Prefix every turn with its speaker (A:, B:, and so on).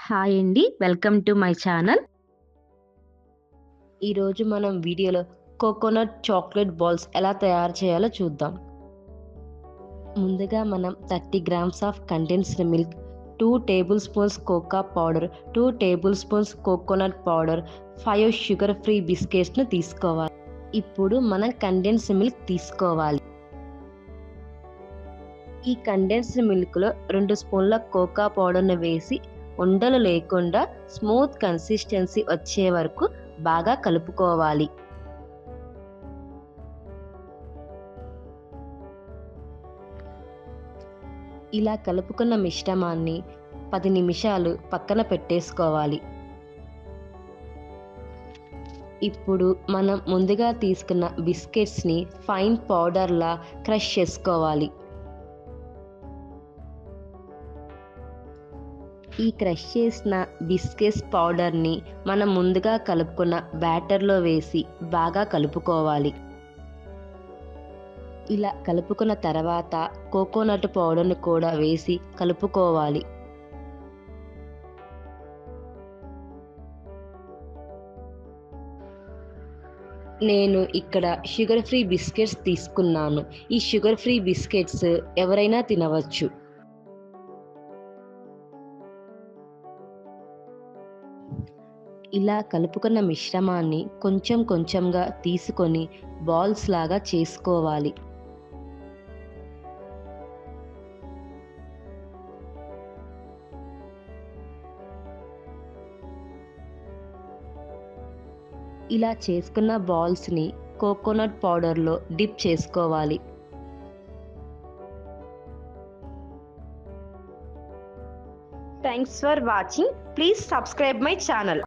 A: Hi అండి. Welcome to my channel. ఈరోజు మనం వీడియోలో కోకోనట్ చాక్లెట్ బాల్స్ ఎలా తయారు చేయాలో చూద్దాం. ముందుగా మనం 30 grams of condensed milk, 2 tablespoons cocoa powder, 2 tablespoons coconut powder, 5 sugar free బిస్కెట్స్ను తీసుకోవాలి. ఇప్పుడు మనం కండెన్స్డ్ మిల్క్ తీసుకోవాలి. ఈ కండెన్స్డ్ మిల్క్లో 2 స్పూన్ల కోకా పౌడర్ను వేసి ఉండలు లేకుండా స్మూత్ కన్సిస్టెన్సీ వచ్చే వరకు బాగా కలుపుకోవాలి. ఇలా కలుపుకున్న మిశ్రమాన్ని 10 నిమిషాలు పక్కన పెట్టేసుకోవాలి. ఇప్పుడు మనం ముందుగా తీసుకున్న బిస్కెట్స్ని ఫైన్ పౌడర్లా క్రష్ చేసుకోవాలి. ఈ క్రష్ చేసిన బిస్కెట్స్ పౌడర్ని మనం ముందుగా కలుపుకున్న బ్యాటర్లో వేసి బాగా కలుపుకోవాలి. ఇలా కలుపుకున్న తర్వాత కోకోనట్ పౌడర్ని కూడా వేసి కలుపుకోవాలి. నేను ఇక్కడ షుగర్ ఫ్రీ బిస్కెట్స్ తీసుకున్నాను. ఈ షుగర్ ఫ్రీ బిస్కెట్స్ ఎవరైనా తినవచ్చు. ఇలా కలుపుకున్న మిశ్రమాన్ని కొంచెం కొంచెంగా తీసుకొని బాల్స్ లాగా చేసుకోవాలి. ఇలా చేసుకున్న బాల్స్ని కోకోనట్ పౌడర్లో డిప్ చేసుకోవాలి.
B: Thanks for watching. Please subscribe my channel.